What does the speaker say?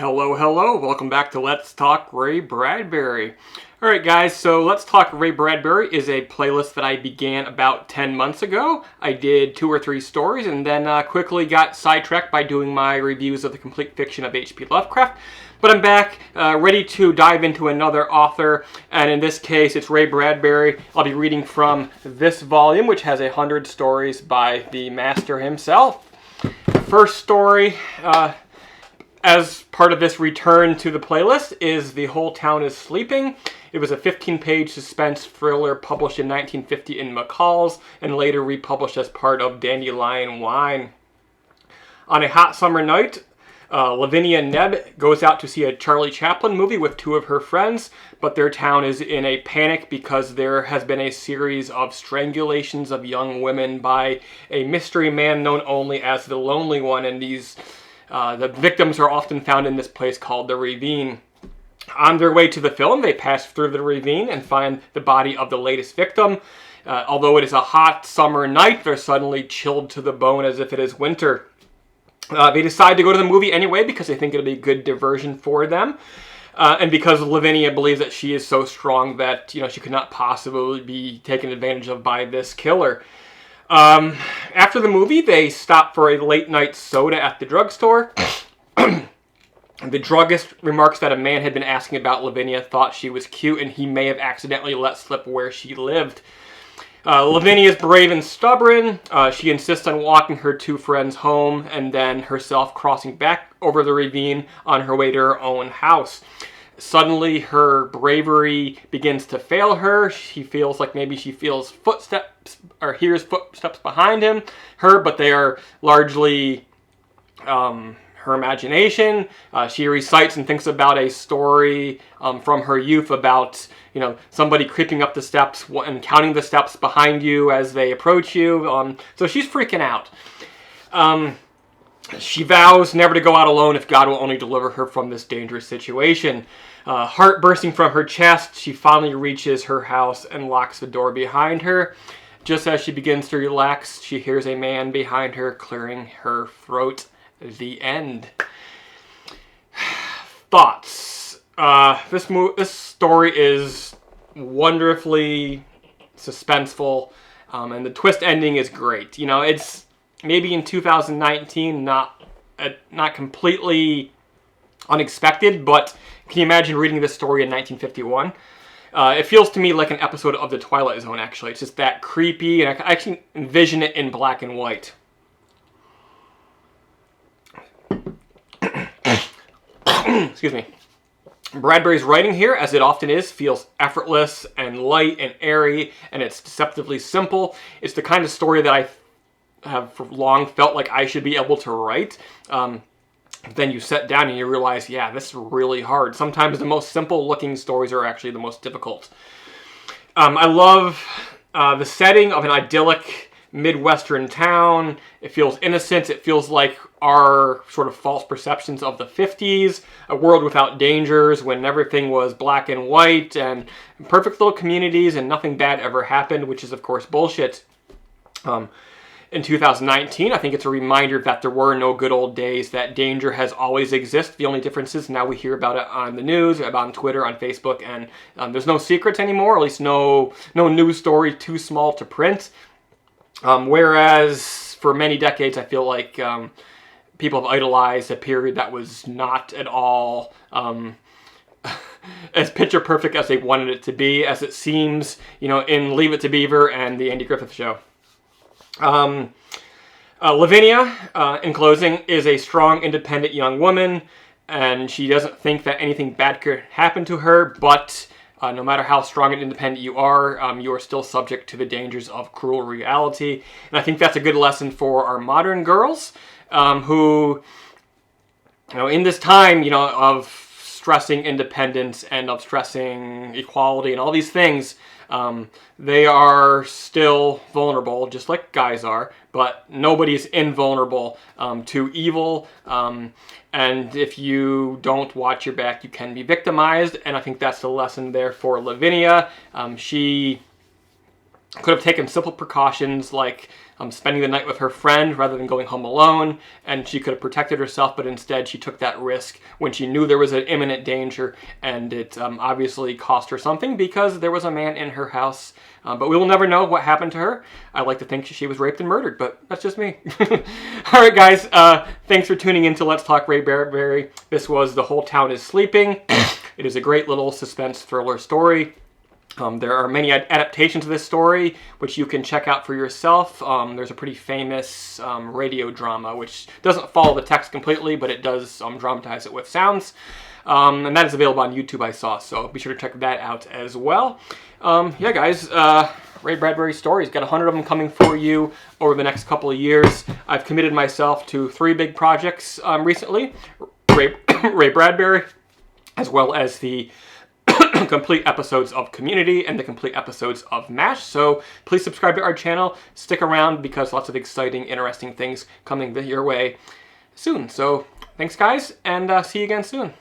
Hello, welcome back to Let's Talk Ray Bradbury. Alright guys, so Let's Talk Ray Bradbury is a playlist that I began about 10 months ago. I did 2 or 3 stories and then quickly got sidetracked by doing my reviews of the complete fiction of H.P. Lovecraft. But I'm back, ready to dive into another author, and in this case it's Ray Bradbury. I'll be reading from this volume, which has 100 stories by the master himself. First story, as part of this return to the playlist, is The Whole Town is Sleeping. It was a 15-page suspense thriller published in 1950 in McCall's and later republished as part of Dandelion Wine. On a hot summer night, Lavinia Nebb goes out to see a Charlie Chaplin movie with 2 of her friends, but their town is in a panic because there has been a series of strangulations of young women by a mystery man known only as the Lonely One, and the victims are often found in this place called the Ravine. On their way to the film, they pass through the ravine and find the body of the latest victim. Although it is a hot summer night, they're suddenly chilled to the bone as if it is winter. They decide to go to the movie anyway because they think it'll be a good diversion for them. And because Lavinia believes that she is so strong that, she could not possibly be taken advantage of by this killer. After the movie, they stop for a late-night soda at the drugstore. The druggist remarks that a man had been asking about Lavinia, thought she was cute, and he may have accidentally let slip where she lived. Lavinia is brave and stubborn. She insists on walking her 2 friends home and then herself crossing back over the ravine on her way to her own house. Suddenly, her bravery begins to fail her. She feels like maybe she feels footsteps or hears footsteps behind her, but they are largely her imagination. She recites and thinks about a story from her youth about, somebody creeping up the steps and counting the steps behind you as they approach you. So she's freaking out. She vows never to go out alone if God will only deliver her from this dangerous situation. Heart bursting from her chest, she finally reaches her house and locks the door behind her. Just as she begins to relax, she hears a man behind her clearing her throat. The end. Thoughts. This story is wonderfully suspenseful, and the twist ending is great. It's maybe in 2019, not completely unexpected, but can you imagine reading this story in 1951? It feels to me like an episode of The Twilight Zone, actually. It's just that creepy, and I can envision it in black and white. Excuse me. Bradbury's writing here, as it often is, feels effortless and light and airy, and it's deceptively simple. It's the kind of story that I have for long felt like I should be able to write. Then you sit down and you realize, yeah, this is really hard. Sometimes the most simple looking stories are actually the most difficult. I love the setting of an idyllic Midwestern town. It feels innocent. It feels like our sort of false perceptions of the 50s, a world without dangers when everything was black and white and perfect little communities and nothing bad ever happened, which is of course bullshit. In 2019, I think it's a reminder that there were no good old days, that danger has always existed. The only difference is now we hear about it on the news, about on Twitter, on Facebook, and there's no secrets anymore, at least no news story too small to print. Whereas for many decades, I feel like people have idolized a period that was not at all as picture perfect as they wanted it to be, as it seems, in Leave It to Beaver and The Andy Griffith Show. Lavinia, in closing, is a strong, independent young woman, and she doesn't think that anything bad could happen to her, but no matter how strong and independent you are still subject to the dangers of cruel reality. And I think that's a good lesson for our modern girls, who, in this time, of stressing independence and of stressing equality and all these things, they are still vulnerable, just like guys are, but nobody's invulnerable to evil. And if you don't watch your back, you can be victimized. And I think that's the lesson there for Lavinia. She could have taken simple precautions like spending the night with her friend rather than going home alone, and she could have protected herself, but instead she took that risk when she knew there was an imminent danger, and it obviously cost her something because there was a man in her house. But we will never know what happened to her. I like to think she was raped and murdered, but that's just me. All right, guys, thanks for tuning in to Let's Talk Ray Bradbury. This was The Whole Town is Sleeping. It is a great little suspense thriller story. There are many adaptations of this story, which you can check out for yourself. There's a pretty famous radio drama, which doesn't follow the text completely, but it does dramatize it with sounds. And that is available on YouTube, I saw, so be sure to check that out as well. Yeah, guys, Ray Bradbury stories. Got 100 of them coming for you over the next couple of years. I've committed myself to 3 big projects recently. Ray Bradbury, as well as the complete episodes of Community and the complete episodes of MASH. So please subscribe to our channel. Stick around because lots of exciting, interesting things coming your way soon. So thanks, guys, and see you again soon.